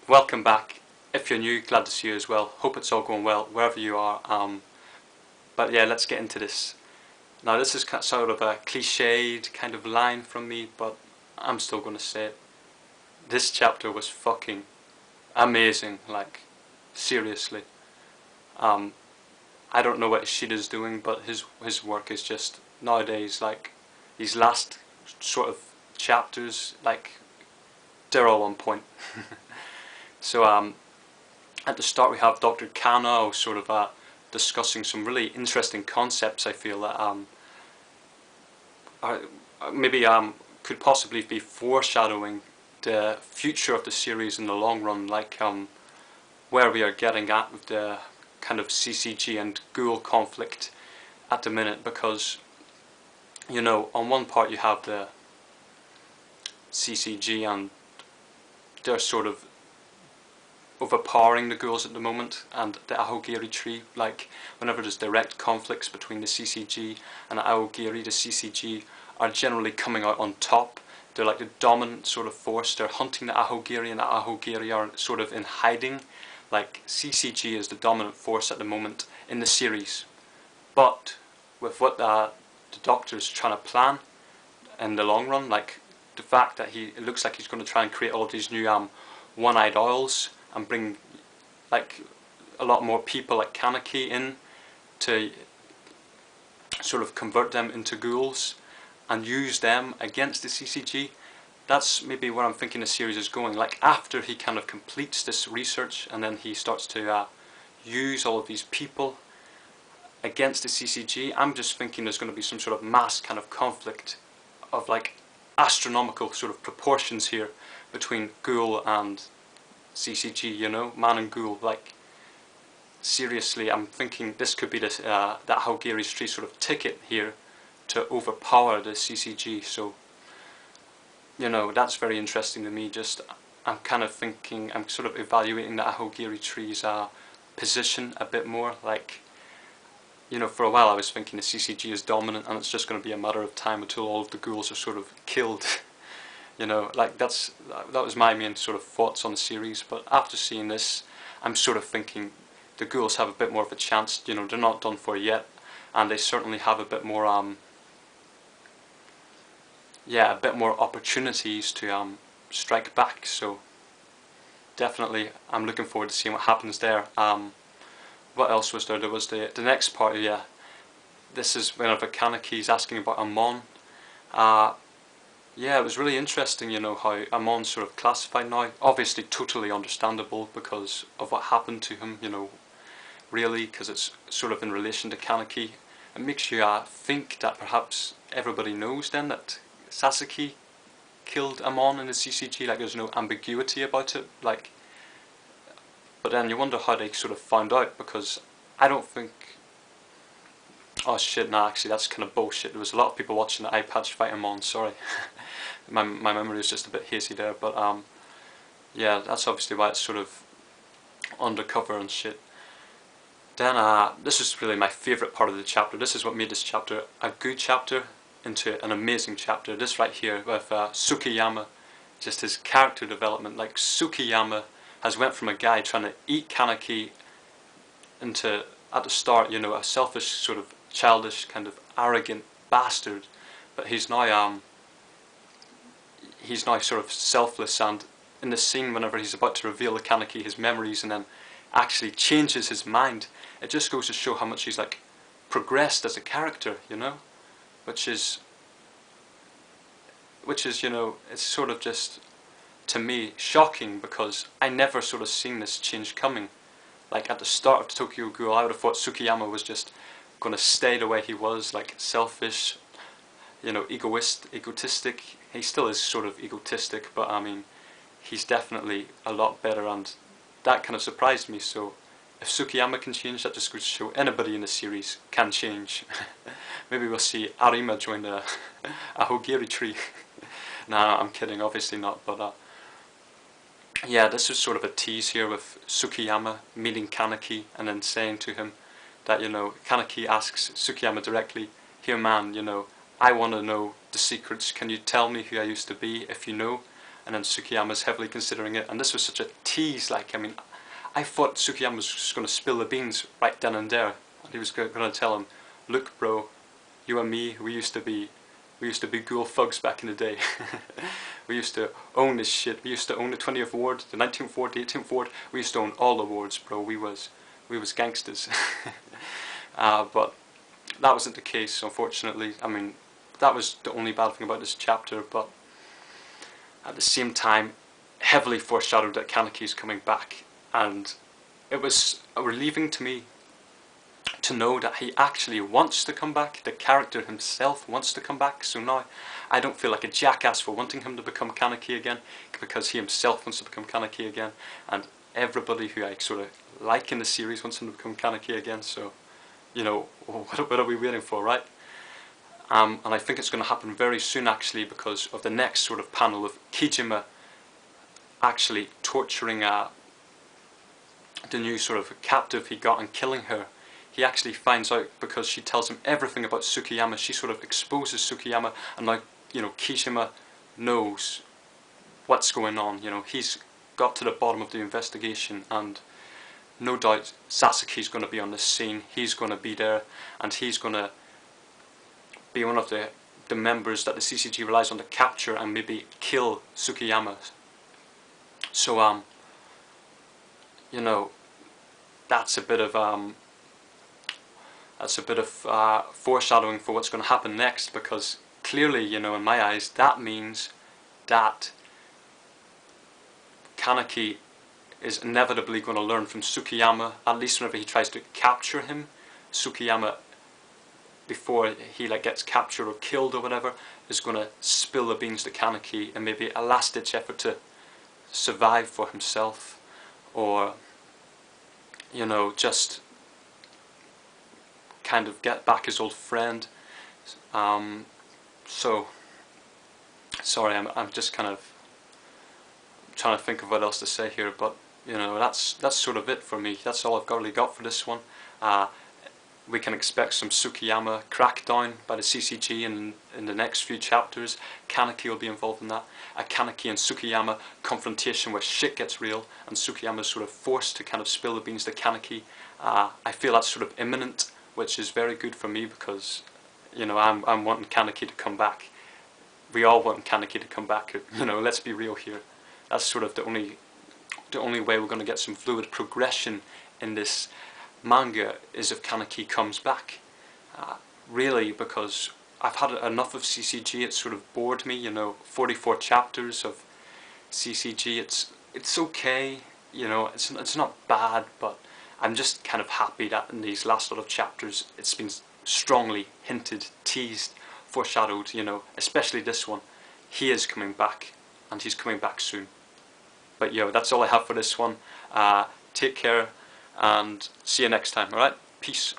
Welcome back. If you're new, glad to see you as well. Hope it's all going well wherever you are. But yeah, let's get into this. Now, this is sort of a cliched kind of line from me, but I'm still going to say it. This chapter was fucking amazing. Like, seriously. Um, I don't know what Ishida's doing, but his work is just nowadays, like, these last sort of chapters, like, they're all on point. So at the start we have Dr. Kano sort of discussing some really interesting concepts. I feel that are, maybe could possibly be foreshadowing the future of the series in the long run, like where we are getting at with the kind of CCG and Ghoul conflict at the minute, because you know, on one part you have the CCG and they're sort of overpowering the ghouls at the moment, and the Ahogiri tree, like whenever there's direct conflicts between the CCG and the Ahogiri, the CCG are generally coming out on top. They're like the dominant sort of force. They're hunting the Ahogiri, and the Ahogiri are sort of in hiding. Like, CCG is the dominant force at the moment in the series. But with what the Doctor's trying to plan in the long run, like the fact that it looks like he's going to try and create all of these new one-eyed oils and bring like a lot more people like Kaneki in to sort of convert them into ghouls and use them against the CCG. That's maybe where I'm thinking the series is going. Like, after he kind of completes this research and then he starts to use all of these people against the CCG, I'm just thinking there's going to be some sort of mass kind of conflict of like astronomical sort of proportions here between Ghoul and CCG, you know, man and ghoul. Like, seriously, I'm thinking this could be this that Ahogiri's tree sort of ticket here to overpower the CCG. So, you know, that's very interesting to me. Just, I'm kind of thinking, I'm sort of evaluating the Ahogiri tree's position a bit more. Like, you know, for a while I was thinking the CCG is dominant and it's just going to be a matter of time until all of the ghouls are sort of killed. You know, like that was my main sort of thoughts on the series. But after seeing this, I'm sort of thinking the ghouls have a bit more of a chance. You know, they're not done for yet, and they certainly have a bit more yeah, a bit more opportunities to strike back. So definitely, I'm looking forward to seeing what happens there. What else was there? There was the next part. Yeah, this is whenever Kaneki's asking about Amon. Yeah, it was really interesting, you know, how Amon's sort of classified now. Obviously totally understandable because of what happened to him, you know, really, because it's sort of in relation to Kaneki. It makes you think that perhaps everybody knows then that Sasaki killed Amon in the CCG, like there's no ambiguity about it, like, but then you wonder how they sort of found out, because I don't think, oh shit, nah, actually that's kind of bullshit. There was a lot of people watching the eye patch fight Amon, sorry. my memory is just a bit hazy there, but yeah, that's obviously why it's sort of undercover and shit. Then this is really my favourite part of the chapter. This is what made this chapter a good chapter into an amazing chapter. This right here with Tsukiyama, just his character development. Like, Tsukiyama has went from a guy trying to eat Kaneki into, at the start, you know, a selfish, sort of childish, kind of arrogant bastard, but he's now sort of selfless, and in the scene whenever he's about to reveal to Kaneki his memories and then actually changes his mind, it just goes to show how much he's like progressed as a character, you know, which is, you know, it's sort of just, to me, shocking, because I never sort of seen this change coming. Like, at the start of Tokyo Ghoul, I would have thought Tsukiyama was just going to stay the way he was, like selfish, you know, egotistic. He still is sort of egotistic, but I mean, he's definitely a lot better, and that kind of surprised me. So if Tsukiyama can change, that just goes to show anybody in the series can change. Maybe we'll see Arima join the Ahogiri tree. Nah, I'm kidding, obviously not, but yeah, this is sort of a tease here with Tsukiyama meeting Kaneki and then saying to him that, you know, Kaneki asks Tsukiyama directly, "Here man, you know, I want to know the secrets, can you tell me who I used to be if you know?" and then Tsukiyama's heavily considering it, and this was such a tease. Like, I mean, I thought Tsukiyama was just going to spill the beans right then and there, and he was going to tell him, "Look, bro, you and me, we used to be ghoul thugs back in the day. We used to own this shit. We used to own the 20th ward, the 19th ward, the 18th ward. We used to own all the wards, bro. We was gangsters." But that wasn't the case, unfortunately. I mean, that was the only bad thing about this chapter, but at the same time, heavily foreshadowed that Kanaki's coming back, and it was relieving to me to know that he actually wants to come back. The character himself wants to come back, so now I don't feel like a jackass for wanting him to become Kaneki again, because he himself wants to become Kaneki again, and everybody who I sort of like in the series wants him to become Kaneki again, so, you know, what are we waiting for, right? And I think it's going to happen very soon, actually, because of the next sort of panel of Kijima actually torturing the new sort of captive he got and killing her. He actually finds out, because she tells him everything about Tsukiyama. She sort of exposes Tsukiyama, and now, you know, Kijima knows what's going on. You know, he's got to the bottom of the investigation, and no doubt Sasuke's going to be on the scene. He's going to be there, and he's going to be one of the members that the CCG relies on to capture and maybe kill Tsukiyama. So, you know, that's a bit of foreshadowing for what's going to happen next, because clearly, you know, in my eyes, that means that Kaneki is inevitably going to learn from Tsukiyama, at least whenever he tries to capture him. Tsukiyama, before he like gets captured or killed or whatever, is going to spill the beans to Kaneki and maybe a last-ditch effort to survive for himself, or, you know, just kind of get back his old friend. So sorry, I'm just kind of trying to think of what else to say here, but you know, that's sort of it for me. That's all I've really got for this one. We can expect some Tsukiyama crackdown by the CCG in the next few chapters. Kaneki will be involved in that. A Kaneki and Tsukiyama confrontation where shit gets real, and Tsukiyama is sort of forced to kind of spill the beans to Kaneki. I feel that's sort of imminent, which is very good for me, because, you know, I'm wanting Kaneki to come back. We all want Kaneki to come back. You know, let's be real here. That's sort of the only way we're going to get some fluid progression in this manga, is if Kaneki comes back. Really, because I've had enough of CCG. It's sort of bored me. You know, 44 chapters of CCG. It's okay. You know, it's not bad, but I'm just kind of happy that in these last lot of chapters it's been strongly hinted, teased, foreshadowed, you know, especially this one. He is coming back, and he's coming back soon. But yo, that's all I have for this one. Take care, and see you next time, alright? Peace.